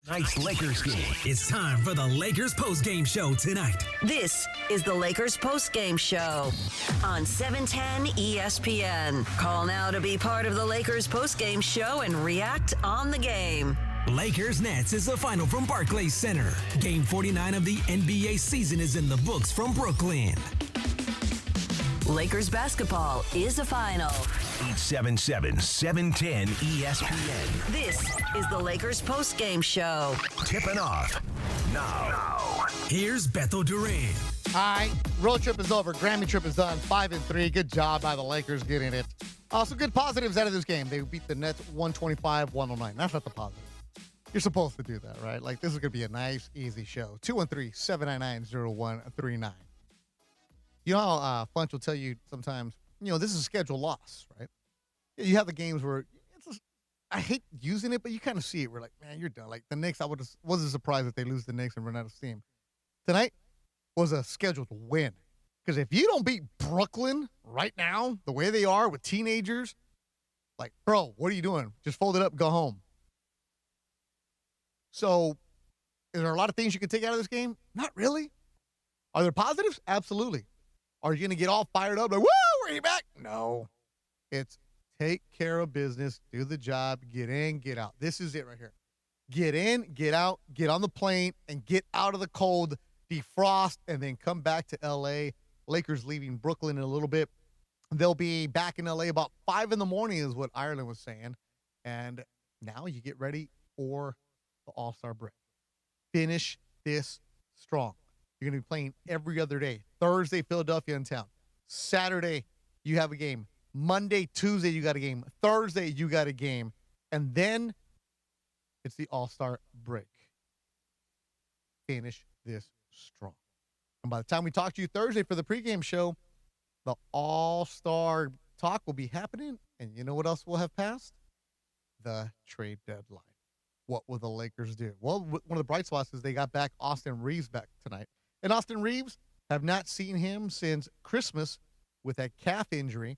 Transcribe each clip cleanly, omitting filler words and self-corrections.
Tonight's Lakers game. It's time for the Lakers postgame show tonight. This is the Lakers postgame show on 710 ESPN. Call now to be part of the Lakers postgame show and react on the game. Lakers Nets is the final from Barclays Center. Game 49 of the NBA season is in the books from Brooklyn. Lakers basketball is a final. 877-710 ESPN. This is the Lakers postgame show. Tipping off now. Here's Beto Duran. All right, road trip is over. Grammy trip is done. 5-3. Good job by the Lakers getting it. Some good positives out of this game. They beat the Nets 125-109. That's not the positive. You're supposed to do that, right? Like, this is going to be a nice, easy show. 213-799-0139. You know how Funch will tell you sometimes, this is a scheduled loss, right? You have the games where I hate using it, but you kind of see it. We're like, man, you're done. Like the Knicks, I wasn't surprised if they lose the Knicks and run out of steam. Tonight was a scheduled win. Because if you don't beat Brooklyn right now, the way they are with teenagers, like, bro, what are you doing? Just fold it up, go home. So, is there a lot of things you can take out of this game? Not really. Are there positives? Absolutely. Are you going to get all fired up like, woo, we're back? No. It's take care of business, do the job, get in, get out. This is it right here. Get in, get out, get on the plane, and get out of the cold, defrost, and then come back to L.A. Lakers leaving Brooklyn in a little bit. They'll be back in L.A. about 5 in the morning is what Ireland was saying. And now you get ready for the All-Star break. Finish this strong. You're going to be playing every other day. Thursday, Philadelphia in town. Saturday, you have a game. Monday, Tuesday, you got a game. Thursday, you got a game. And then it's the All-Star break. Finish this strong. And by the time we talk to you Thursday for the pregame show, the All-Star talk will be happening. And you know what else will have passed? The trade deadline. What will the Lakers do? Well, one of the bright spots is they got back Austin Reaves back tonight. And Austin Reaves, have not seen him since Christmas with that calf injury.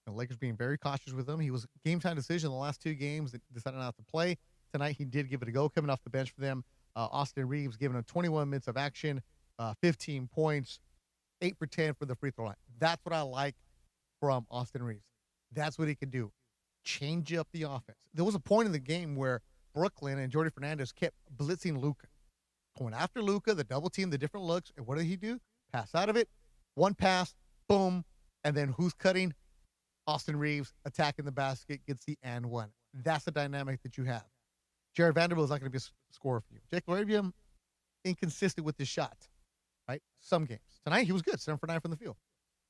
The Lakers being very cautious with him. He was game-time decision in the last 2 games that decided not to play. Tonight, he did give it a go, coming off the bench for them. Austin Reaves giving him 21 minutes of action, 15 points, 8 for 10 for the free throw line. That's what I like from Austin Reaves. That's what he can do. Change up the offense. There was a point in the game where Brooklyn and Jordi Fernandez kept blitzing Luka. Going after Luka, the double team, the different looks. And what did he do? Pass out of it. One pass, boom. And then who's cutting? Austin Reaves attacking the basket, gets the and one. That's the dynamic that you have. Jared Vanderbilt is not going to be a scorer for you. Jake LaRavia, inconsistent with his shot, right? Some games. Tonight, he was good, 7 for 9 from the field.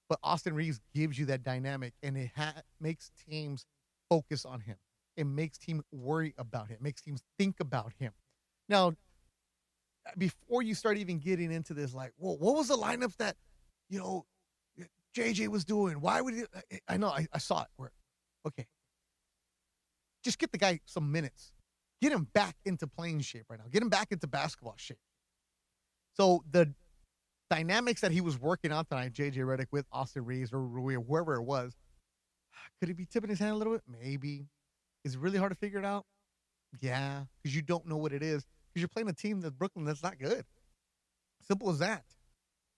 But Austin Reaves gives you that dynamic, and it makes teams focus on him. It makes teams worry about him. It makes teams think about him. Now, before you start even getting into this, like, well, what was the lineups that, JJ was doing? Why would he? I know, I saw it. Okay. Just get the guy some minutes. Get him back into playing shape right now. Get him back into basketball shape. So the dynamics that he was working on tonight, JJ Redick with Austin Reaves or Rui or whoever it was, could he be tipping his hand a little bit? Maybe. Is it really hard to figure it out? Yeah, because you don't know what it is. Because you're playing a team that's Brooklyn that's not good. Simple as that.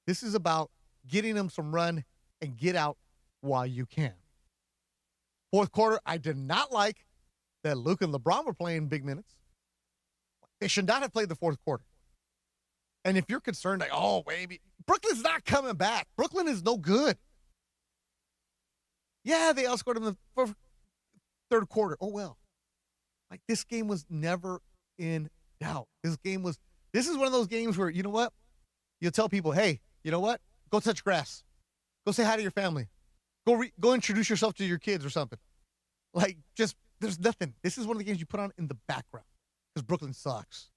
This is about getting them some run and get out while you can. Fourth quarter, I did not like that Luka and LeBron were playing big minutes. They should not have played the fourth quarter. And if you're concerned, like, oh, baby, Brooklyn's not coming back. Brooklyn is no good. Yeah, they outscored them in the third quarter. Oh, well. Like, this game was never in doubt. This is one of those games where, you know what? You'll tell people, hey, you know what? Go touch grass. Go say hi to your family. Go introduce yourself to your kids or something. Like, there's nothing. This is one of the games you put on in the background because Brooklyn sucks.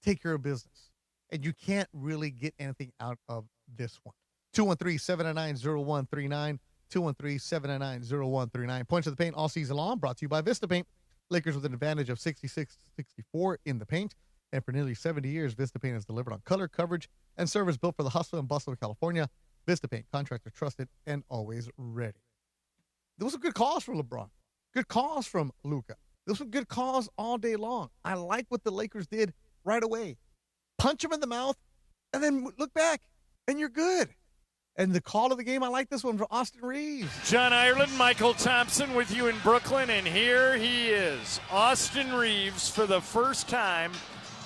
Take care of business. And you can't really get anything out of this one. 213-799-0139. 213-799-0139. Points of the paint all season long. Brought to you by Vista Paint. Lakers with an advantage of 66-64 in the paint. And for nearly 70 years, Vista Paint has delivered on color, coverage, and service built for the hustle and bustle of California. Vista Paint, contractor trusted and always ready. There was some good calls from LeBron. Good calls from Luka. There was some good calls all day long. I like what the Lakers did right away. Punch him in the mouth, and then look back, and you're good. And the call of the game, I like this one from Austin Reaves. John Ireland, Michael Thompson with you in Brooklyn, and here he is, Austin Reaves, for the first time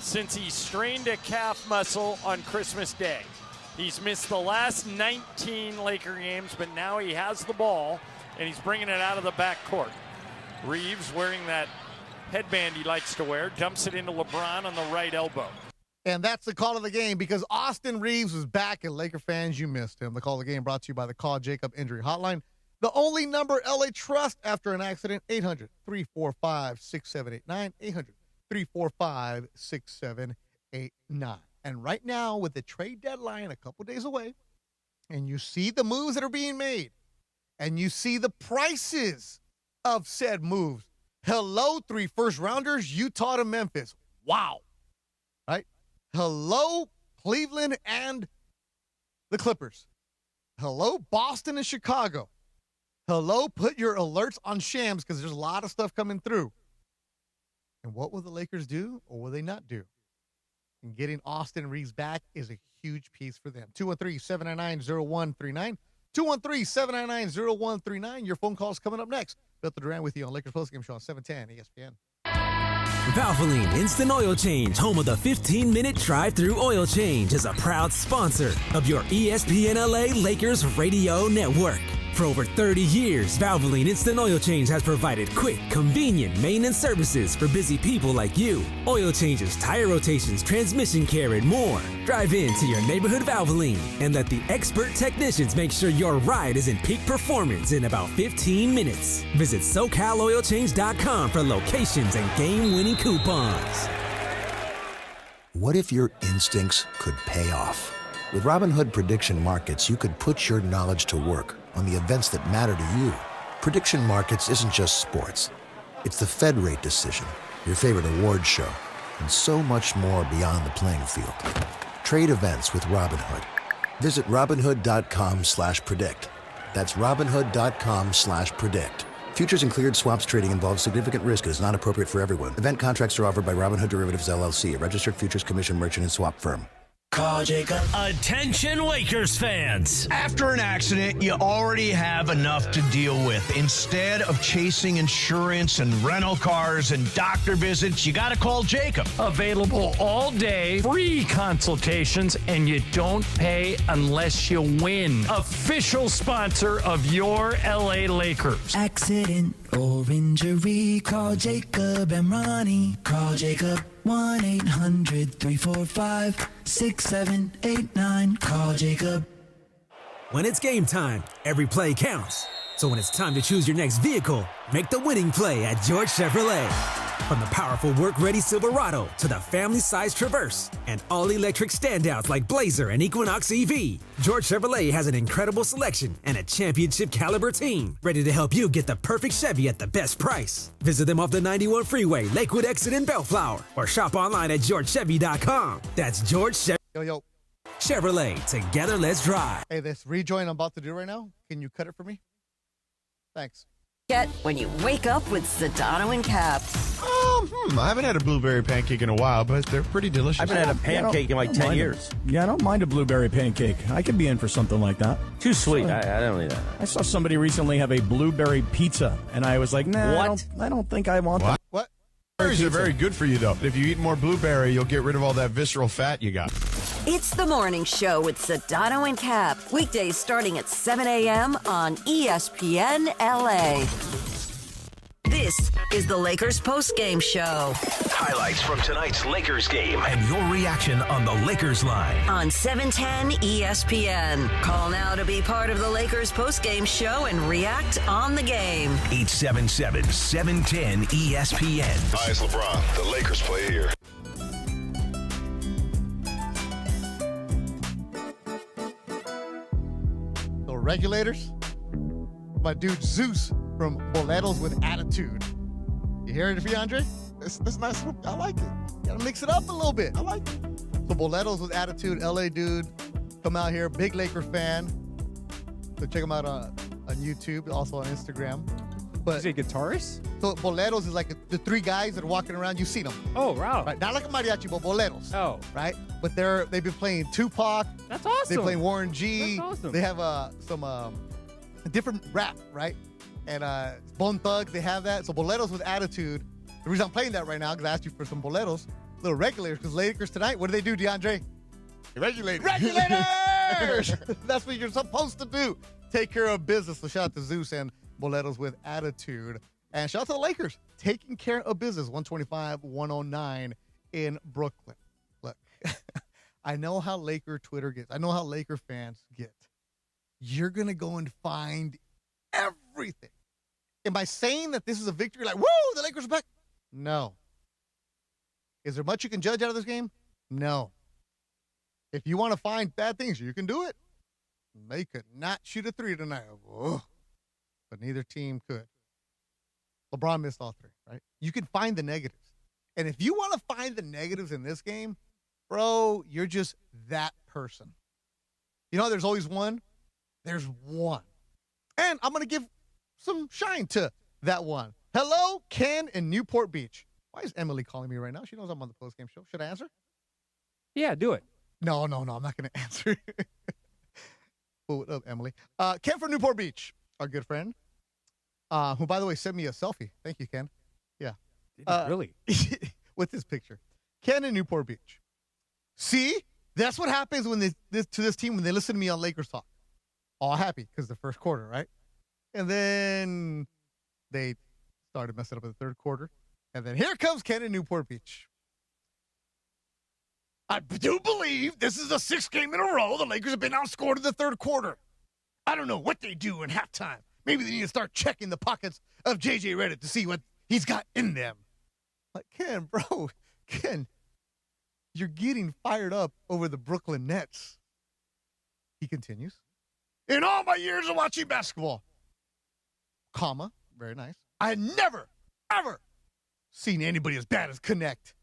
since he strained a calf muscle on Christmas Day. He's missed the last 19 Laker games, but now he has the ball, and he's bringing it out of the backcourt. Reaves, wearing that headband he likes to wear, dumps it into LeBron on the right elbow. And that's the call of the game because Austin Reaves was back, and Laker fans, you missed him. The call of the game brought to you by the Call Jacob Injury Hotline. The only number LA trust after an accident, 800-345-6789, 800-345-6789. And right now, with the trade deadline a couple days away, and you see the moves that are being made, and you see the prices of said moves. Hello, 3 first-rounders, Utah to Memphis. Wow. Right? Hello, Cleveland and the Clippers. Hello, Boston and Chicago. Hello, put your alerts on Shams because there's a lot of stuff coming through. And what will the Lakers do or will they not do? And getting Austin Reaves back is a huge piece for them. 213-799-0139. 213-799-0139. Your phone call is coming up next. Bill Duran with you on Lakers Postgame Show on 710 ESPN. Valvoline Instant Oil Change, home of the 15-minute drive-through oil change, is a proud sponsor of your ESPN LA Lakers radio network. For over 30 years, Valvoline Instant Oil Change has provided quick, convenient maintenance services for busy people like you. Oil changes, tire rotations, transmission care, and more. Drive in to your neighborhood Valvoline and let the expert technicians make sure your ride is in peak performance in about 15 minutes. Visit SoCalOilChange.com for locations and game-winning coupons. What if your instincts could pay off? With Robinhood Prediction Markets, you could put your knowledge to work on the events that matter to you. Prediction Markets isn't just sports. It's the Fed rate decision, your favorite award show, and so much more beyond the playing field. Trade events with Robinhood. Visit Robinhood.com/predict. That's Robinhood.com/predict. Futures and cleared swaps trading involves significant risk and is not appropriate for everyone. Event contracts are offered by Robinhood Derivatives LLC, a registered futures commission merchant and swap firm. Call Jacob. Attention Lakers fans. After an accident, you already have enough to deal with. Instead of chasing insurance and rental cars and doctor visits, you got to call Jacob. Available all day, free consultations, and you don't pay unless you win. Official sponsor of your LA Lakers. Accident or injury, call Jacob and Ronnie. Call Jacob. 1-800-345-6789. Call Jacob. When it's game time, every play counts. So when it's time to choose your next vehicle, make the winning play at George Chevrolet. From the powerful work-ready Silverado to the family-sized Traverse and all-electric standouts like Blazer and Equinox EV, George Chevrolet has an incredible selection and a championship-caliber team ready to help you get the perfect Chevy at the best price. Visit them off the 91 Freeway, Lakewood Exit in Bellflower, or shop online at GeorgeChevy.com. That's George Yo. Chevrolet. Together, let's drive. Hey, this rejoin I'm about to do right now, can you cut it for me? Thanks. Get when you wake up with Sedano and Cap. I haven't had a blueberry pancake in a while, but they're pretty delicious. I haven't had a pancake in like 10 years. Yeah, I don't mind a blueberry pancake. I could be in for something like that. Too sweet. I don't need that. I saw somebody recently have a blueberry pizza, and I was like, nah, What? I don't think I want that. What? Blueberries are very good for you, though. If you eat more blueberry, you'll get rid of all that visceral fat you got. It's the morning show with Sedano and Cap. Weekdays starting at 7 a.m. on ESPN LA. This is the Lakers postgame show. Highlights from tonight's Lakers game and your reaction on the Lakers line. On 710 ESPN. Call now to be part of the Lakers postgame show and react on the game. 877-710 ESPN. Hi, it's LeBron. The Lakers play here. So regulators, my dude Zeus from Boletos with Attitude. You hear it, DeAndre? It's nice. I like it. You gotta mix it up a little bit. I like it. So Boletos with Attitude, LA dude, come out here, big Laker fan. So check him out on YouTube, also on Instagram. But is he a guitarist? So boleros is like the three guys that are walking around. You've seen them. Oh, wow. Right? Not like a mariachi, but boleros. Oh. Right? But they've been playing Tupac. That's awesome. They play Warren G. That's awesome. They have some different rap, right? And Bone Thugs, they have that. So boleros with attitude. The reason I'm playing that right now, because I asked you for some boleros, little regulators, because Lakers tonight, what do they do, DeAndre? Regulators. Regulators! That's what you're supposed to do. Take care of business. So shout out to Zeus and boleros with attitude. And shout out to the Lakers, taking care of business, 125-109 in Brooklyn. Look, I know how Laker Twitter gets. I know how Laker fans get. You're going to go and find everything. Am I saying that this is a victory? Like, woo, the Lakers are back? No. Is there much you can judge out of this game? No. If you want to find bad things, you can do it. They could not shoot a three tonight. Whoa. But neither team could. LeBron missed all three, right? You can find the negatives. And if you want to find the negatives in this game, bro, you're just that person. You know, there's always one. There's one. And I'm going to give some shine to that one. Hello, Ken in Newport Beach. Why is Emily calling me right now? She knows I'm on the postgame show. Should I answer? Yeah, do it. No, I'm not going to answer. Well, what up, Emily? Ken from Newport Beach, our good friend, who, by the way, sent me a selfie. Thank you, Ken. Yeah. Really? With this picture. Ken in Newport Beach. See? That's what happens when this team when they listen to me on Lakers Talk. All happy because the first quarter, right? And then they started messing up in the third quarter. And then here comes Ken in Newport Beach. I do believe this is the sixth game in a row the Lakers have been outscored in the third quarter. I don't know what they do in halftime. Maybe they need to start checking the pockets of JJ Redick to see what he's got in them. Like, Ken, bro, you're getting fired up over the Brooklyn Nets. He continues. In all my years of watching basketball, comma, very nice, I had never, ever seen anybody as bad as Connect.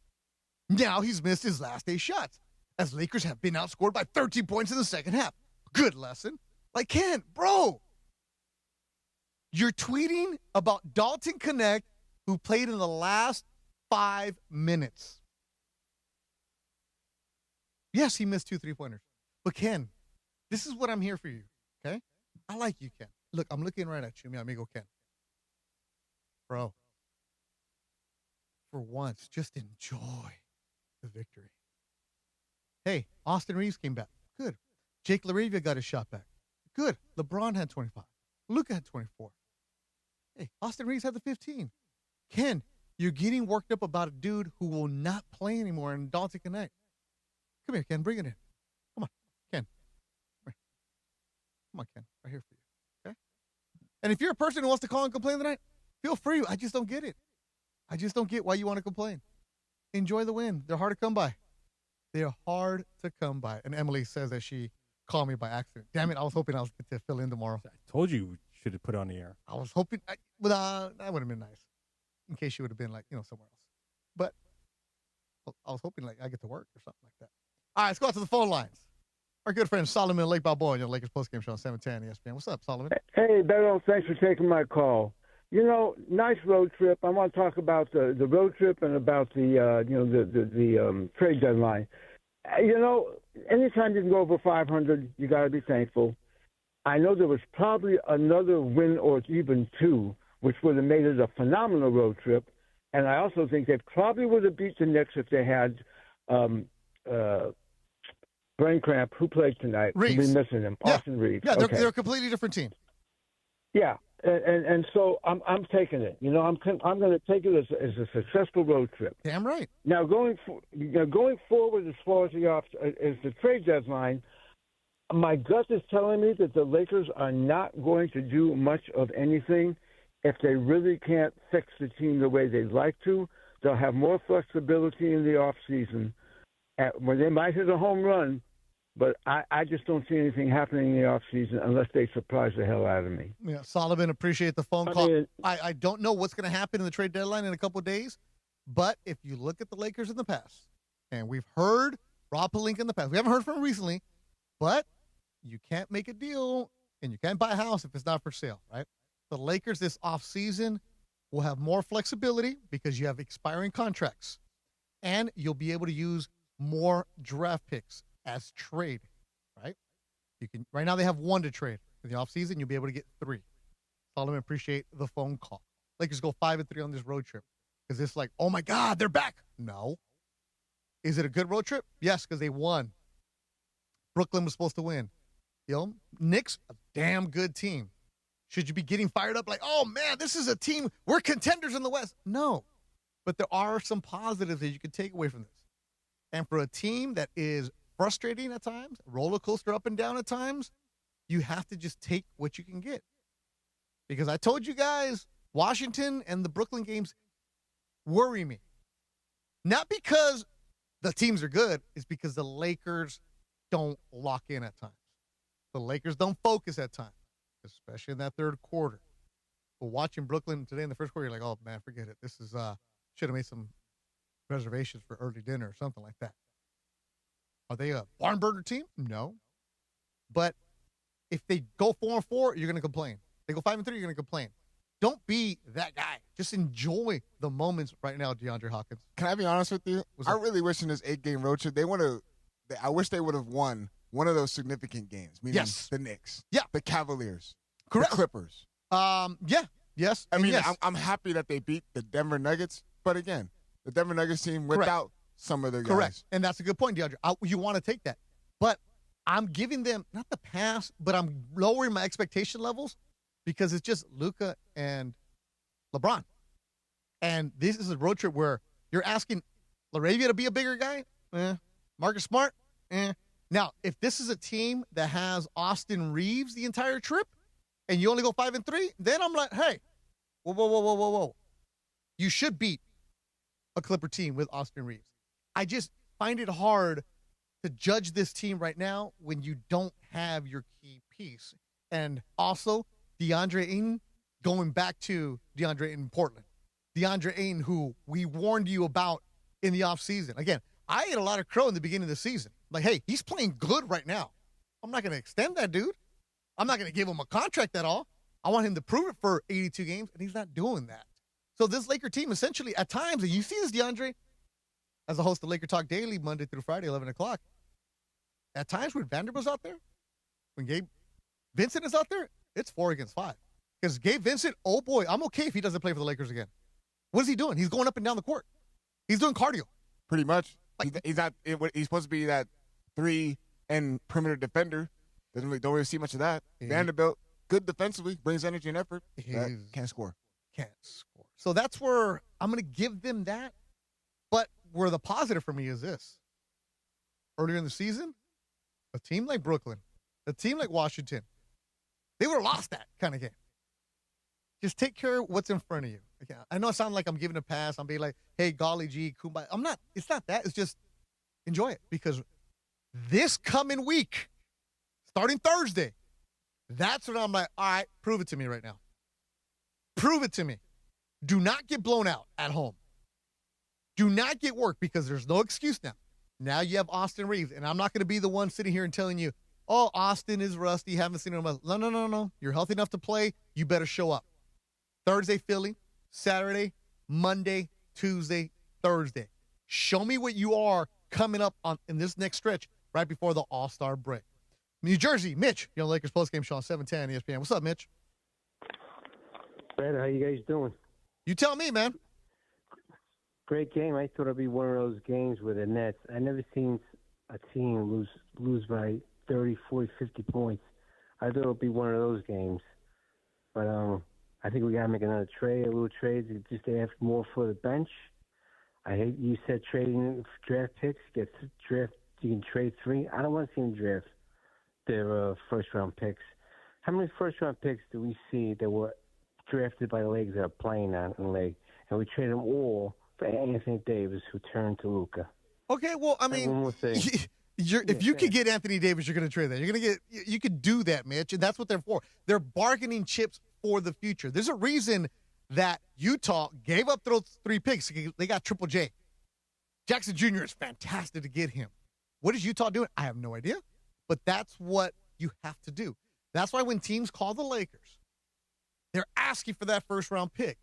Now he's missed his last 8 shots, as Lakers have been outscored by 13 points in the second half. Good lesson. Like, Ken, bro, you're tweeting about Dalton Connect, who played in the last 5 minutes. Yes, he missed 2 3-pointers. But, Ken, this is what I'm here for you, okay? I like you, Ken. Look, I'm looking right at you, mi amigo Ken. Bro, for once, just enjoy the victory. Hey, Austin Reaves came back. Good. Jake LaRavia got his shot back. Good. LeBron had 25. Luka had 24. Hey, Austin Reaves had the 15. Ken, you're getting worked up about a dude who will not play anymore in Dalton Connect. Come here, Ken. Bring it in. Come on, Ken. Come on, Ken. Right here for you. Okay? And if you're a person who wants to call and complain tonight, feel free. I just don't get it. I just don't get why you want to complain. Enjoy the win. They're hard to come by. They are hard to come by. And Emily says that she called me by accident. Damn it, I was hoping I was going to fill in tomorrow. I told you should have put it on the air. I was hoping, that would have been nice. In case she would have been like, somewhere else. But I was hoping like I get to work or something like that. All right, let's go out to the phone lines. Our good friend Solomon Lake Balboa on your Lakers postgame show on 710 ESPN. What's up, Solomon? Hey, Beto, thanks for taking my call. Nice road trip. I want to talk about the road trip and about the trade deadline. Anytime you can go over 500, you got to be thankful. I know there was probably another win or even 2, which would have made it a phenomenal road trip. And I also think they probably would have beat the Knicks if they had brain cramp, who played tonight. Reaves. We'll be missing him. Yeah. Austin Reaves. Yeah, Okay. they're a completely different team. Yeah, and so I'm taking it. I'm going to take it as a successful road trip. Damn right. Now going forward as far as the trade deadline, my gut is telling me that the Lakers are not going to do much of anything if they really can't fix the team the way they'd like to. They'll have more flexibility in the off season, when they might hit a home run. But I just don't see anything happening in the offseason unless they surprise the hell out of me. Yeah, Solomon, appreciate the phone call. I don't know what's going to happen in the trade deadline in a couple of days, but if you look at the Lakers in the past, and we've heard Rob Pelinka in the past, we haven't heard from him recently, but you can't make a deal and you can't buy a house if it's not for sale, right? the Lakers this offseason will have more flexibility because you have expiring contracts. And you'll be able to use more draft picks as trade, right? You can right now they have 1 to trade. In the offseason, you'll be able to get 3. Solomon, appreciate the phone call. Lakers go 5-3 on this road trip. Is this like, oh my God, they're back? No. Is it a good road trip? Yes, because they won. Brooklyn was supposed to win. Knicks, a damn good team. Should you be getting fired up like, oh man, this is a team, we're contenders in the West? No. But there are some positives that you can take away from this. And for a team that is frustrating at times, roller coaster up and down at times, you have to just take what you can get. Because I told you guys, Washington and the Brooklyn games worry me. Not because the teams are good, it's because the Lakers don't lock in at times. The Lakers don't focus at times, especially in that third quarter. But watching Brooklyn today in the first quarter, you're like, oh man, forget it. This is should have made some reservations for early dinner or something like that. Are they a barn burner team? No. But if they go 4-4, you're going to complain. They go 5-3, you're going to complain. Don't be that guy. Just enjoy the moments right now, DeAndre Hawkins. Can I be honest with you? I really wish in this 8-game road trip, I wish they would have won one of those significant games, meaning the Knicks, the Cavaliers, the Clippers. Yes. I mean, yes. I'm happy that they beat the Denver Nuggets, but again, the Denver Nuggets team without some of their guys. Correct. And that's a good point, DeAndre. You want to take that. But I'm giving them, not the pass, but I'm lowering my expectation levels because it's just Luka and LeBron. And this is a road trip where you're asking Laravia to be a bigger guy? Marcus Smart? Now, if this is a team that has Austin Reaves the entire trip and you only go 5-3, then I'm like, hey, whoa. You should beat a Clipper team with Austin Reaves. I just find it hard to judge this team right now when you don't have your key piece. And also, DeAndre Ayton, going back to DeAndre Ayton in Portland. DeAndre Ayton, who we warned you about in the offseason. Again, I ate a lot of crow in the beginning of the season. Like, hey, he's playing good right now. I'm not going to extend that dude. I'm not going to give him a contract at all. I want him to prove it for 82 games, and he's not doing that. So this Laker team essentially, at times, and you see this, DeAndre, as a host of Laker Talk Daily, Monday through Friday, 11 o'clock, at times when Vanderbilt's out there, when Gabe Vincent is out there, it's 4 against 5. Because Gabe Vincent, oh boy, I'm okay if he doesn't play for the Lakers again. What is he doing? He's going up and down the court. He's doing cardio. Pretty much. He's supposed to be that 3 and perimeter defender. Don't really see much of that. Vanderbilt, good defensively, brings energy and effort. Can't score. So that's where I'm going to give them that. But where the positive for me is this. Earlier in the season, a team like Brooklyn, a team like Washington, they would have lost that kind of game. Just take care of what's in front of you. Okay, I know it sounds like I'm giving a pass. I'm being like, hey, golly gee, kumbaya. I'm not. It's not that. It's just enjoy it. Because this coming week, starting Thursday, that's when I'm like, all right, prove it to me right now. Prove it to me. Do not get blown out at home. Do not get worked because there's no excuse now. Now you have Austin Reaves, and I'm not going to be the one sitting here and telling you, oh, Austin is rusty, haven't seen him. No. You're healthy enough to play. You better show up. Thursday, Philly. Saturday, Monday, Tuesday, Thursday. Show me what you are coming up in this next stretch right before the All-Star break. New Jersey, Mitch, you're on Lakers postgame show on 710 ESPN. What's up, Mitch? Brad, how you guys doing? You tell me, man. Great game. I thought it'd be one of those games with the Nets. I never seen a team lose by 30, 40, 50 points. I thought it'd be one of those games. But I think we got to make another trade, a little trade, just to have more for the bench. I hate you said trading draft picks. You can trade 3. I don't want to see them draft their first-round picks. How many first-round picks do we see that were drafted by the Lakers that are playing on in the league? And we trade them all for Anthony Davis, who turned to Luka. Okay, well, I mean, if you could get Anthony Davis, you're going to trade that. You could do that, Mitch, and that's what they're for. They're bargaining chips for the future. There's a reason that Utah gave up those 3 picks. They got Triple J. Jackson Jr. is fantastic to get him. What is Utah doing? I have no idea, but that's what you have to do. That's why when teams call the Lakers, They're asking for that first-round pick.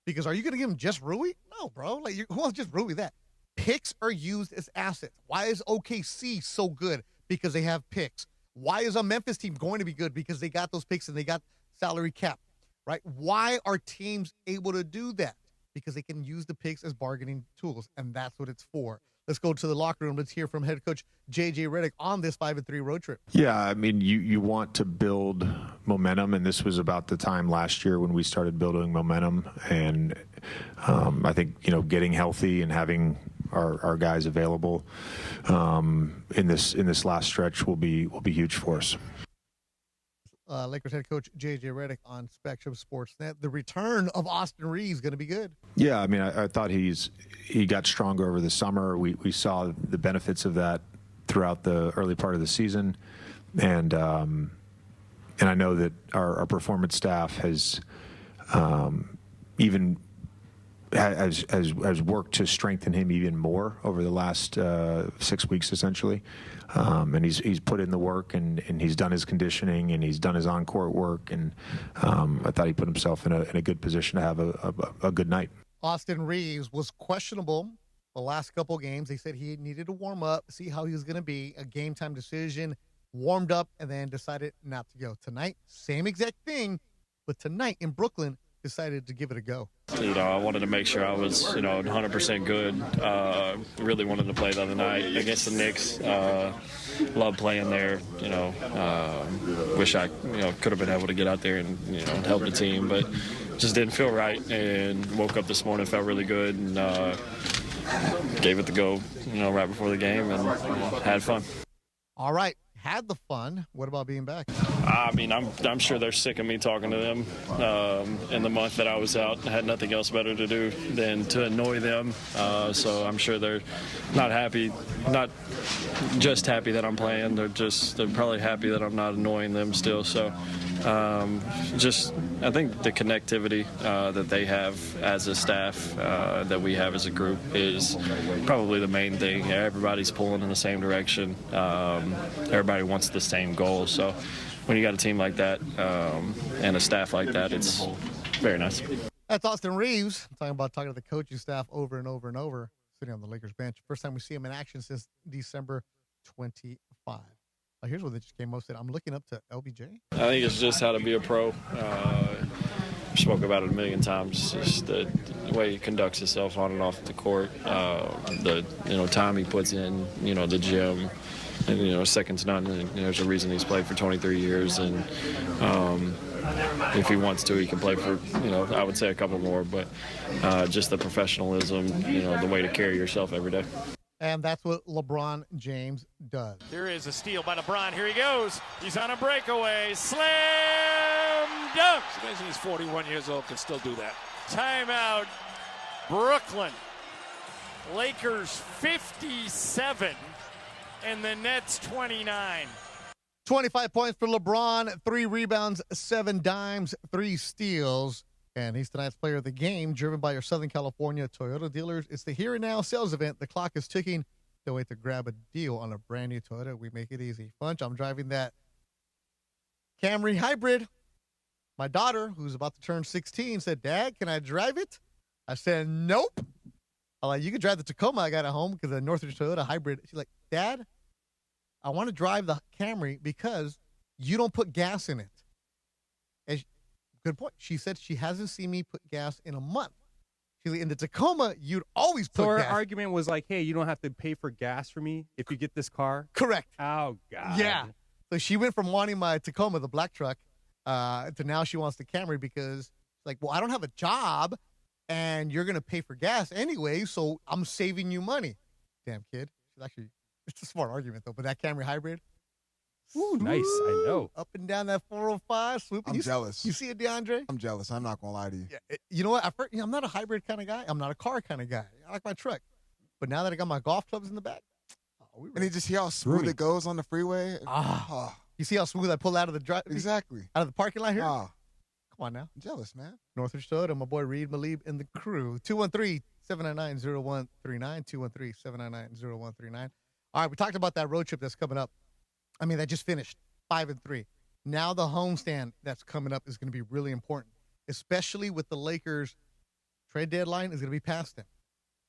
Because are you going to give them just Rui? No, bro. Like, who wants just Rui that? Picks are used as assets. Why is OKC so good? Because they have picks. Why is a Memphis team going to be good? Because they got those picks and they got salary cap, right? Why are teams able to do that? Because they can use the picks as bargaining tools, and that's what it's for. Let's go to the locker room. Let's hear from head coach JJ Redick on this 5-3 road trip. Yeah, I mean, you want to build momentum, and this was about the time last year when we started building momentum. And I think getting healthy and having our guys available in this last stretch will be huge for us. Lakers head coach JJ Redick on Spectrum Sportsnet. The return of Austin Reaves is going to be good. Yeah, I mean, I thought he got stronger over the summer. We saw the benefits of that throughout the early part of the season, and I know that our performance staff has worked to strengthen him even more over the last 6 weeks, essentially. And he's put in the work, and he's done his conditioning, and he's done his on-court work, and I thought he put himself in a good position to have a good night. Austin Reaves was questionable the last couple games. They said he needed to warm up, see how he was going to be. A game-time decision, warmed up, and then decided not to go. Tonight, same exact thing, but tonight in Brooklyn, decided to give it a go. I wanted to make sure I was, 100% good. Really wanted to play the other night against the Knicks. Love playing there. Wish I, could have been able to get out there and, help the team, but just didn't feel right. And woke up this morning, felt really good, and gave it the go, right before the game, and had fun. All right. Had the fun. What about being back? I mean, I'm sure they're sick of me talking to them. In the month that I was out, I had nothing else better to do than to annoy them. So I'm sure they're not happy, not just happy that I'm playing. They're probably happy that I'm not annoying them still. So I think the connectivity that they have as a staff, that we have as a group, is probably the main thing. Everybody's pulling in the same direction. Everybody wants the same goal. So when you got a team like that and a staff like that, it's very nice. That's Austin Reaves. I'm talking to the coaching staff over and over and over, sitting on the Lakers bench. First time we see him in action since December 25. Here's what they just came most of. I'm looking up to LBJ. I think it's just how to be a pro. Spoke about it a million times. Just the way he conducts himself on and off the court. The time he puts in. The gym. And, second to none. And, there's a reason he's played for 23 years. And if he wants to, he can play for, I would say a couple more. But just the professionalism, the way to carry yourself every day. And that's what LeBron James does. Here is a steal by LeBron. Here he goes. He's on a breakaway. Slam dunk. It's amazing he's 41 years old, can still do that. Timeout, Brooklyn. Lakers 57 and the Nets 29. 25 points for LeBron, 3 rebounds, 7 dimes, 3 steals. And he's tonight's player of the game, driven by your Southern California Toyota dealers. It's the Here and Now sales event. The clock is ticking. Don't wait to grab a deal on a brand new Toyota. We make it easy. Funch, I'm driving that Camry Hybrid. My daughter, who's about to turn 16, said, Dad, can I drive it? I said, nope. I'm like, you can drive the Tacoma I got at home because the Northridge Toyota Hybrid. She's like, Dad, I want to drive the Camry because you don't put gas in it. And good point. She said she hasn't seen me put gas in a month. She's like, in the Tacoma, you'd always put So gas. her argument was like, hey, you don't have to pay for gas for me if you get this car? Correct. Oh, God. Yeah. So she went from wanting my Tacoma, the black truck, to now she wants the Camry because, like, well, I don't have a job, and you're going to pay for gas anyway, so I'm saving you money. Damn, kid. She's actually, it's a smart argument, though, but that Camry Hybrid. Ooh, nice. I know. Up and down that 405, swooping. I'm jealous. You see it, DeAndre? I'm jealous. I'm not going to lie to you. Yeah, you know what? I'm not a hybrid kind of guy. I'm not a car kind of guy. I like my truck. But now that I got my golf clubs in the back. And you just see how smooth it goes on the freeway. You see how smooth I pull out of the drive? Exactly. Out of the parking lot here? Come on now. I'm jealous, man. Northridge Toyota, my boy Reed Malib and the crew. 213-799-0139. 213-799-0139. All right, we talked about that road trip that's coming up. I mean, that just finished 5-3. Now the homestand that's coming up is going to be really important. especially with the Lakers trade deadline, is going to be past him.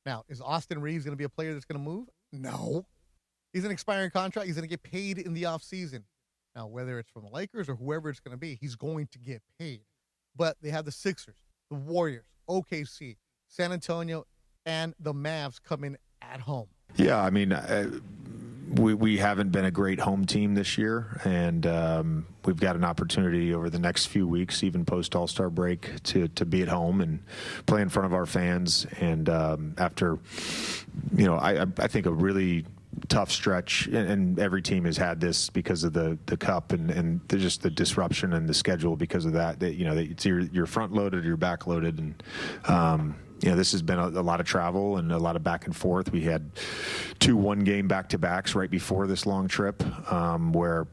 Now, is Austin Reaves going to be a player that's going to move? No. He's an expiring contract. He's going to get paid in the offseason. Now, whether it's from the Lakers or whoever it's going to be, he's going to get paid. But they have the Sixers, the Warriors, OKC, San Antonio, and the Mavs coming at home. Yeah, I mean, we haven't been a great home team this year, and we've got an opportunity over the next few weeks, even post All-Star break, to be at home and play in front of our fans. And after, I think a really tough stretch, and every team has had this because of the cup and just the disruption in the schedule because of that. It's you're front loaded or you're back loaded, and this has been a lot of travel and a lot of back and forth. We had 2 one-game back-to-backs right before this long trip, where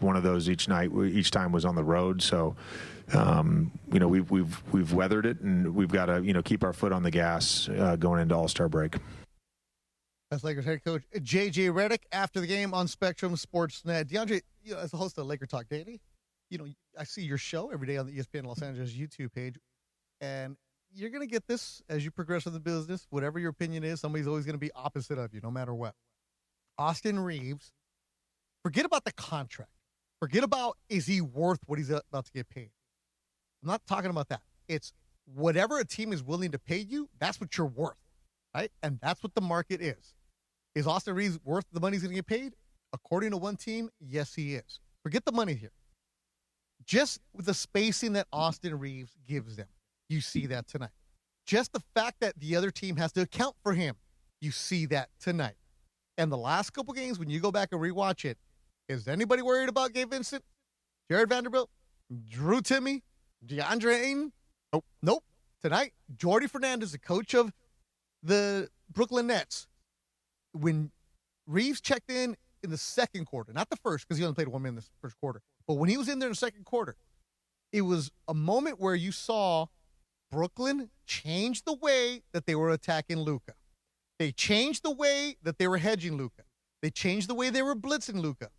one of those each time was on the road. So we've weathered it, and we've got to keep our foot on the gas going into All-Star break. That's Lakers head coach JJ Redick after the game on Spectrum Sportsnet. DeAndre, as the host of Laker Talk Daily, I see your show every day on the ESPN Los Angeles YouTube page, and you're going to get this as you progress in the business. Whatever your opinion is, somebody's always going to be opposite of you, no matter what. Austin Reaves, forget about the contract. Forget about, is he worth what he's about to get paid? I'm not talking about that. It's whatever a team is willing to pay you, that's what you're worth, right? And that's what the market is. Is Austin Reaves worth the money he's going to get paid? According to one team, yes, he is. Forget the money here. Just with the spacing that Austin Reaves gives them, you see that tonight. Just the fact that the other team has to account for him, you see that tonight. And the last couple games, when you go back and rewatch it, is anybody worried about Gabe Vincent, Jared Vanderbilt, Drew Timme, DeAndre Ayton? Nope. Tonight, Jordy Fernandez, the coach of the Brooklyn Nets, when Reaves checked in the second quarter, not the first, because he only played 1 minute in the first quarter, but when he was in there in the second quarter, it was a moment where you saw Brooklyn change the way that they were attacking Luka. They changed the way that they were hedging Luka. They changed the way they were blitzing Luka.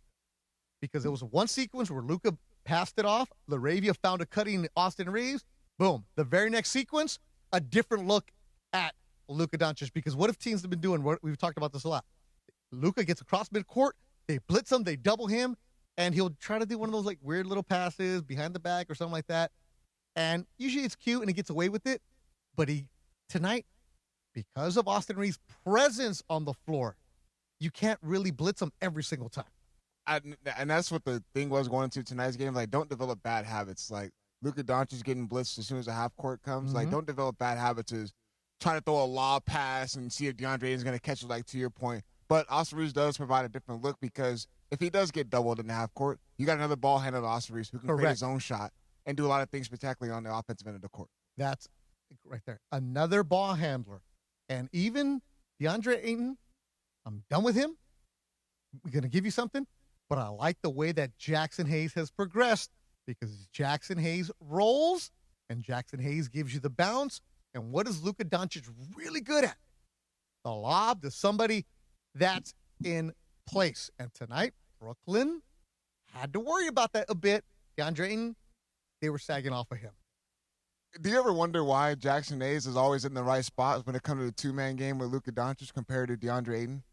Because there was one sequence where Luka passed it off, LaRavia found a cutting Austin Reaves, boom. The very next sequence, a different look at Luka Doncic. Because what if teams have been doing, we've talked about this a lot. Luka gets across midcourt, they blitz him, they double him, and he'll try to do one of those like weird little passes behind the back or something like that. And usually it's cute and he gets away with it. But tonight, because of Austin Reaves' presence on the floor, you can't really blitz him every single time. And that's what the thing was going into tonight's game. Like, don't develop bad habits. Like, Luka Doncic getting blitzed as soon as the half court comes. Like, don't develop bad habits as trying to throw a lob pass and see if DeAndre is going to catch it, like, to your point. But Austin Reaves does provide a different look because if he does get doubled in the half court, you got another ball handler, Austin Reaves, who can create his own shot and do a lot of things spectacularly on the offensive end of the court. That's right there. Another ball handler. And even DeAndre Ayton, I'm done with him. We're going to give you something. But I like the way that Jackson Hayes has progressed because Jackson Hayes rolls and Jackson Hayes gives you the bounce. And what is Luka Doncic really good at? The lob to somebody that's in place. And tonight, Brooklyn had to worry about that a bit. DeAndre Ayton, they were sagging off of him. Do you ever wonder why Jackson Hayes is always in the right spot when it comes to the two-man game with Luka Doncic compared to DeAndre Ayton?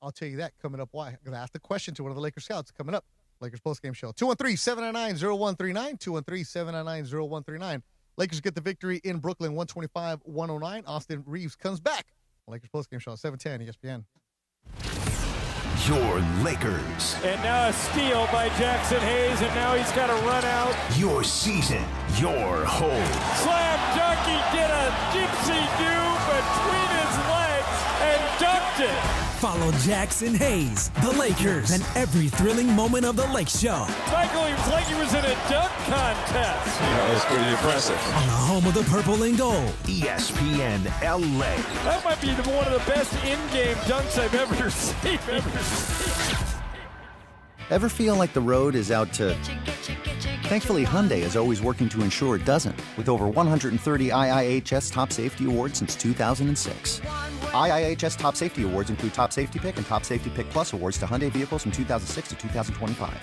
I'll tell you that coming up. Why? I'm going to ask the question to one of the Lakers scouts coming up. Lakers postgame show. 213-799-0139. 213-799-0139. Lakers get the victory in Brooklyn, 125-109. Austin Reaves comes back. Lakers postgame show, 710 ESPN. Your Lakers. And now a steal by Jackson Hayes, and now he's got to run out. Your season, your home. Slam dunk, he did a gypsy-do between his legs and dunked it. Follow Jackson Hayes, the Lakers, and every thrilling moment of the Lake Show. Michael, he was like he was in a dunk contest. That was pretty impressive. On the home of the purple and gold. ESPN LA. That might be one of the best in-game dunks I've ever seen. Ever feel like the road is out to... Thankfully, Hyundai is always working to ensure it doesn't, with over 130 IIHS Top Safety Awards since 2006. IIHS Top Safety Awards include Top Safety Pick and Top Safety Pick Plus awards to Hyundai vehicles from 2006 to 2025.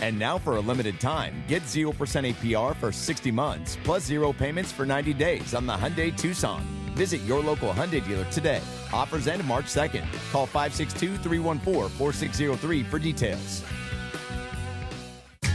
And now for a limited time, get 0% APR for 60 months, plus 0 payments for 90 days on the Hyundai Tucson. Visit your local Hyundai dealer today. Offers end March 2nd. Call 562-314-4603 for details.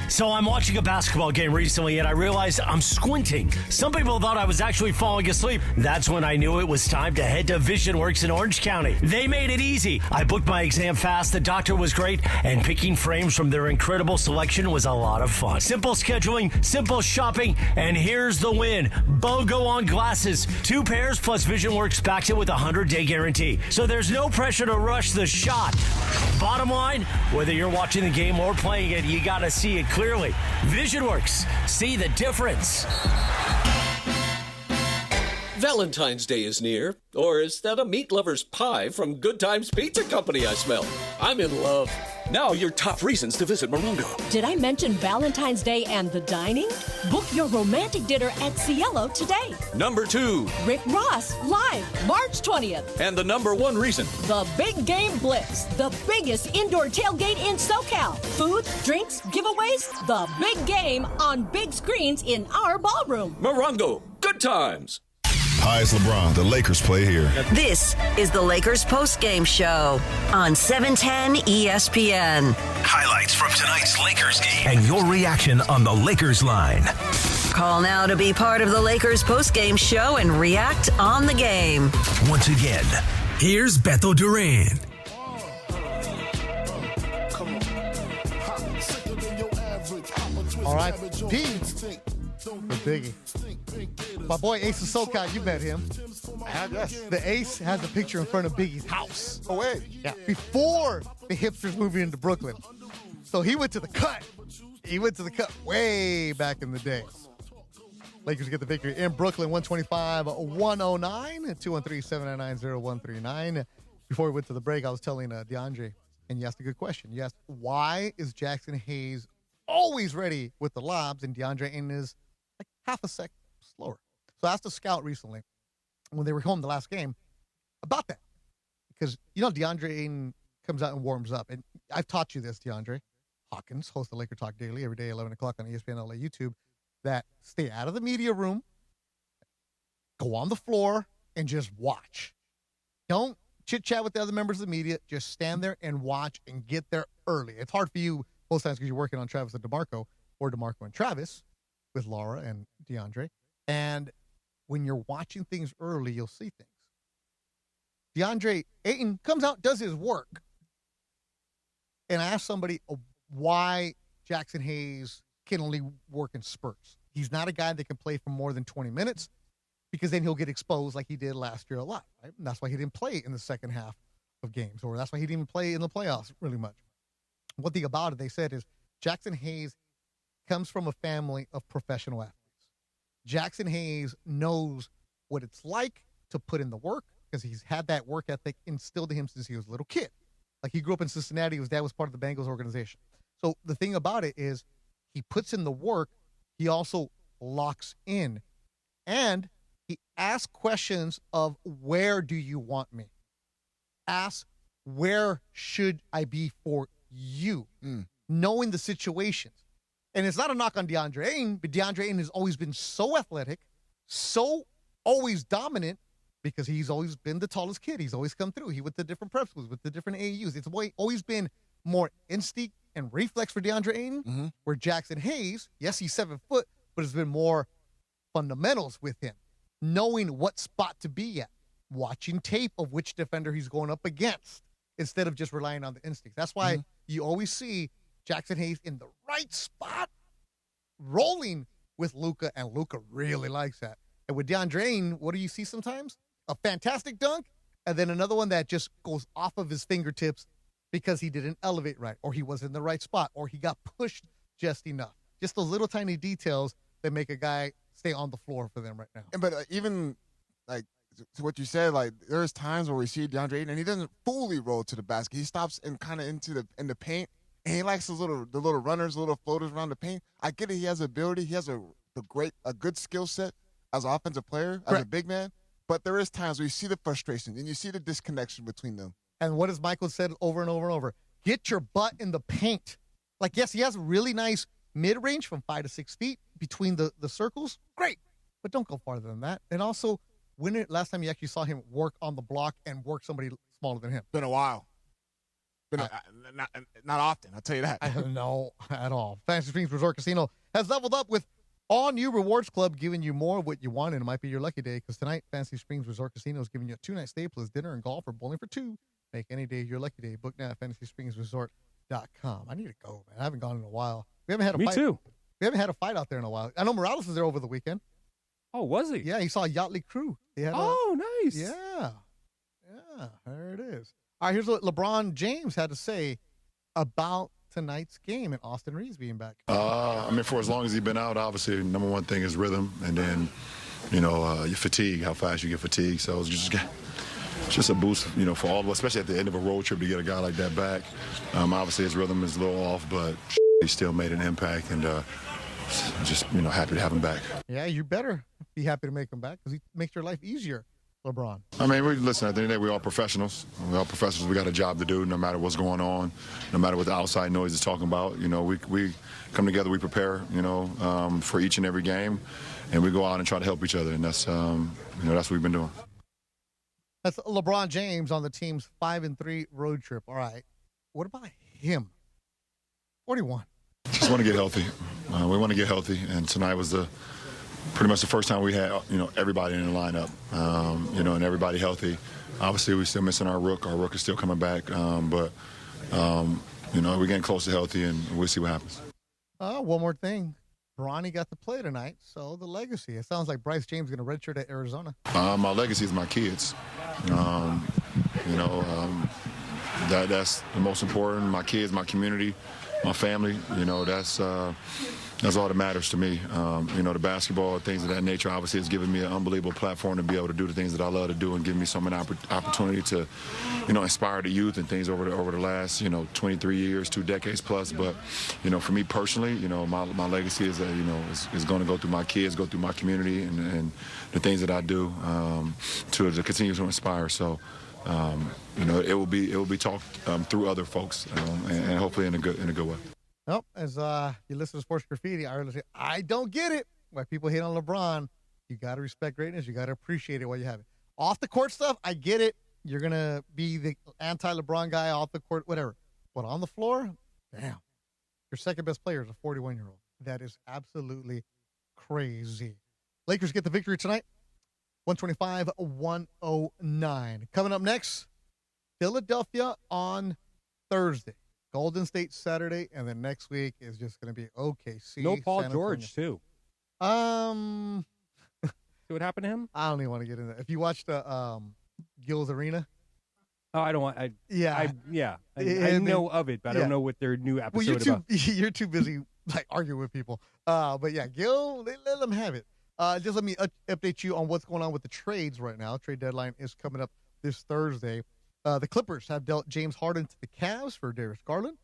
So I'm watching a basketball game recently, and I realized I'm squinting. Some people thought I was actually falling asleep. That's when I knew it was time to head to VisionWorks in Orange County. They made it easy. I booked my exam fast, the doctor was great, and picking frames from their incredible selection was a lot of fun. Simple scheduling, simple shopping, and here's the win. BOGO on glasses. 2 pairs plus VisionWorks backs it with a 100-day guarantee. So there's no pressure to rush the shot. Bottom line, whether you're watching the game or playing it, you got to see it clearly. VisionWorks. See the difference. Valentine's Day is near. Or is that a meat lover's pie from Good Times Pizza Company I smell? I'm in love. Now your top reasons to visit Morongo. Did I mention Valentine's Day and the dining? Book your romantic dinner at Cielo today. Number 2. Rick Ross, live March 20th. And the number 1 reason. The Big Game BLITZ, the biggest indoor tailgate in SoCal. Food, drinks, giveaways, the big game on big screens in our ballroom. Morongo, good times. Hi, it's LeBron. The Lakers play here. This is the Lakers postgame show on 710 ESPN. Highlights from tonight's Lakers game and your reaction on the Lakers line. Call now to be part of the Lakers postgame show and react on the game. Once again, here's Beto Duran. All right, P for Biggie. My boy Ace of SoCal, you met him. Yes. The Ace has a picture in front of Biggie's house. Oh, wait. Yeah, before the hipsters moved into Brooklyn. So he went to the cut. He went to the cut way back in the day. Lakers get the victory in Brooklyn, 125-109, and 213-799-0139. Before we went to the break, I was telling DeAndre, and you asked a good question. You asked, why is Jackson Hayes always ready with the lobs, and DeAndre Ayton is like half a second slower? So I asked a scout recently, when they were home the last game, about that. Because, DeAndre Ayton comes out and warms up. And I've taught you this, DeAndre Hawkins, host of Laker Talk Daily, every day, 11 o'clock on ESPN LA YouTube, that stay out of the media room, go on the floor, and just watch. Don't chit-chat with the other members of the media. Just stand there and watch and get there early. It's hard for you most times because you're working on Travis and DeMarco, or DeMarco and Travis, with Laura and DeAndre. And when you're watching things early, you'll see things. DeAndre Ayton comes out, does his work. And I asked somebody why Jackson Hayes can only work in spurts. He's not a guy that can play for more than 20 minutes because then he'll get exposed like he did last year a lot. Right? And that's why he didn't play in the second half of games, or that's why he didn't even play in the playoffs really much. One thing about it, they said, is Jackson Hayes comes from a family of professional athletes. Jackson Hayes knows what it's like to put in the work because he's had that work ethic instilled in him since he was a little kid. Like, he grew up in Cincinnati. His dad was part of the Bengals organization. So the thing about it is he puts in the work. He also locks in. And he asks questions of, where do you want me? Ask, where should I be for you? Knowing the situations. And it's not a knock on DeAndre Ayton, but DeAndre Ayton has always been so athletic, so always dominant, because he's always been the tallest kid. He's always come through. He with the different prep schools, with the different AAUs. It's always been more instinct and reflex for DeAndre Ayton, where Jackson Hayes, yes, he's 7 foot, but it's been more fundamentals with him. Knowing what spot to be at, watching tape of which defender he's going up against, instead of just relying on the instincts. That's why you always see Jackson Hayes in the right spot, rolling with Luka, and Luka really likes that. And with DeAndre Ayton, what do you see sometimes? A fantastic dunk, and then another one that just goes off of his fingertips because he didn't elevate right, or he was in the right spot, or he got pushed just enough. Just those little tiny details that make a guy stay on the floor for them right now. But even, like, to what you said, like, there's times where we see DeAndre Ayton, and he doesn't fully roll to the basket. He stops and kind of in the paint, and he likes the little runners, little floaters around the paint. I get it. He has ability. He has a good skill set as an offensive player, as a big man. But there is times where you see the frustration and you see the disconnection between them. And what has Michael said over and over and over? Get your butt in the paint. Like, yes, he has really nice mid-range from 5 to 6 feet between the circles. Great. But don't go farther than that. And also, last time you actually saw him work on the block and work somebody smaller than him? Been a while. Not often, I'll tell you that. I don't know at all. Fantasy Springs Resort Casino has leveled up with all-new Rewards Club, giving you more of what you want, and it might be your lucky day, because tonight, Fantasy Springs Resort Casino is giving you a 2-night stay plus dinner and golf or bowling for 2. Make any day your lucky day. Book now at FantasySpringsResort.com. I need to go, man. I haven't gone in a while. We haven't had a fight. Me too. We haven't had a fight out there in a while. I know Morales was there over the weekend. Oh, was he? Yeah, he saw Yachtly Crew. Nice. Yeah. There it is. All right, here's what LeBron James had to say about tonight's game and Austin Reaves being back. For as long as he's been out, obviously, number one thing is rhythm, and then, your fatigue, how fast you get fatigued. So it's just a boost, for all of us, especially at the end of a road trip, to get a guy like that back. Obviously, his rhythm is a little off, but he still made an impact, and just happy to have him back. Yeah, you better be happy to make him back, because he makes your life easier, LeBron. Listen, at the end of the day, we're all professionals. We're all professionals. We got a job to do, no matter what's going on, no matter what the outside noise is talking about. We come together, we prepare, for each and every game, and we go out and try to help each other, and that's what we've been doing. That's LeBron James on the team's 5-3 road trip. All right, what about him? 41. Just want to get healthy. We want to get healthy, and tonight was pretty much the first time we had everybody in the lineup, and everybody healthy. Obviously, we're still missing our rook. Our rook is still coming back, but we're getting close to healthy, and we'll see what happens. One more thing. Bronny got to play tonight, so the legacy. It sounds like Bryce James is going to redshirt at Arizona. My legacy is my kids. That's the most important. My kids, my community, my family. That's all that matters to me. The basketball, things of that nature, obviously has given me an unbelievable platform to be able to do the things that I love to do, and give me some opportunity to, inspire the youth and things over the last, 23 years, 2 decades plus. But, for me personally, my legacy is, is going to go through my kids, go through my community, and the things that I do to continue to inspire. So, it will be talked through other folks, and hopefully in a good way. Nope. As you listen to Sports Graffiti, I really say, I don't get it. Why people hate on LeBron. You got to respect greatness. You got to appreciate it while you have it. Off the court stuff, I get it. You're going to be the anti-LeBron guy off the court, whatever. But on the floor, damn. Your second best player is a 41-year-old. That is absolutely crazy. Lakers get the victory tonight, 125-109. Coming up next, Philadelphia on Thursday. Golden State Saturday, and then next week is just going to be OKC. No Paul George, too. See what happened to him? I don't even want to get into that. If you watched Gil's Arena. Oh, I don't want. I know of it, but I don't know what their new episode about. You're too busy arguing with people. But yeah, Gil, let them have it. Just let me update you on what's going on with the trades right now. Trade deadline is coming up this Thursday. The Clippers have dealt James Harden to the Cavs for Darius Garland.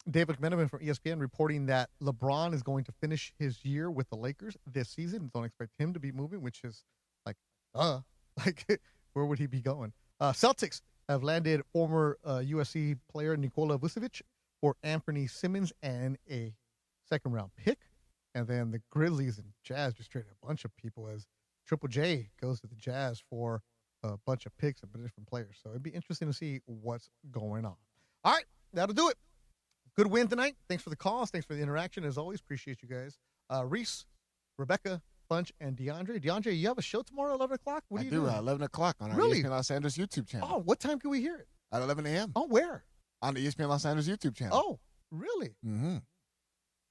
David McMenamin from ESPN reporting that LeBron is going to finish his year with the Lakers this season. Don't expect him to be moving, which is where would he be going? Celtics have landed former USC player Nikola Vucevic for Anthony Simmons and a second-round pick. And then the Grizzlies and Jazz just traded a bunch of people as Triple J goes to the Jazz for a bunch of picks and different players. So it'd be interesting to see what's going on. All right, that'll do it. Good win tonight. Thanks for the calls. Thanks for the interaction. As always, appreciate you guys. Reese, Rebecca, Bunch, and DeAndre. DeAndre, you have a show tomorrow at 11 o'clock? What I are you do, doing? at 11 o'clock on our Really? ESPN Los Angeles YouTube channel. Oh, what time can we hear it? At 11 a.m. Oh, where? On the ESPN Los Angeles YouTube channel. Oh, really? Mm-hmm.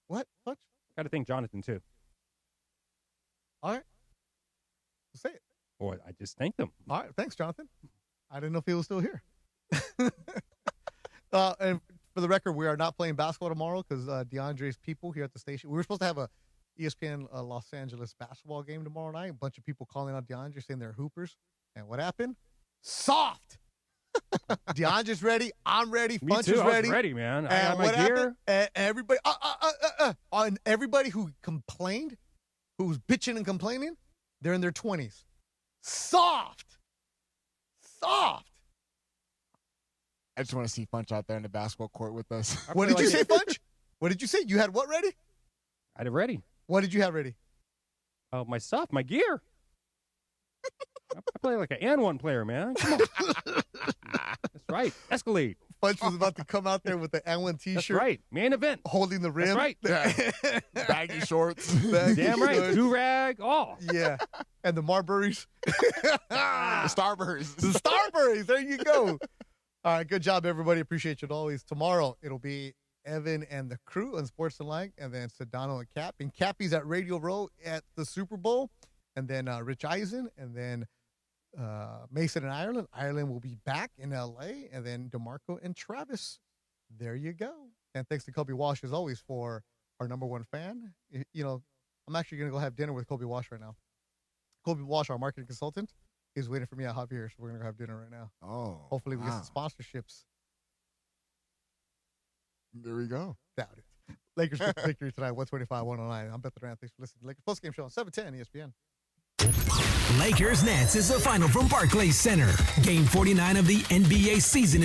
What? Got to thank Jonathan, too. All right. Say it. Boy, I just thanked him. All right. Thanks, Jonathan. I didn't know if he was still here. And for the record, we are not playing basketball tomorrow because DeAndre's people here at the station. We were supposed to have a ESPN Los Angeles basketball game tomorrow night. A bunch of people calling out DeAndre saying they're hoopers. And what happened? Soft. DeAndre's ready. I'm ready. Me Bunch too. is I ready. was ready, man. I And had my what gear. happened? Everybody, on everybody who complained, who was bitching and complaining, they're in their 20s. Soft. I just want to see Funch out there in the basketball court with us. What did you say, Funch? What did you say? You had what ready? I had it ready. What did you have ready? My stuff, my gear. I play like an and-one player, man. Come on. That's right. Escalade. Funch was about to come out there with the and-one T-shirt. That's right. Main event. Holding the rim. That's right. Yeah. Baggy shorts. Damn right. Do-rag. Oh. Yeah. And the Marburys. The Starburys. The Starburys. There you go. All right. Good job, everybody. Appreciate you always. Tomorrow, it'll be Evan and the crew on Sports and Like, and then Sedano and Cap. And Cappy's at Radio Row at the Super Bowl. And then Rich Eisen, and then Mason in Ireland. Ireland will be back in L.A., and then DeMarco and Travis. There you go. And thanks to Kobe Walsh, as always, for our number one fan. You know, I'm actually going to go have dinner with Kobe Walsh right now. Kobe Walsh, our marketing consultant, is waiting for me at Javier, so we're going to go have dinner right now. Oh, hopefully we get some sponsorships. There we go. Doubt it. Lakers victory tonight, 125-109. I'm Beth Durant. Thanks for listening to Lakers Postgame Show on 710 ESPN. Lakers Nets is the final from Barclays Center. Game 49 of the NBA season is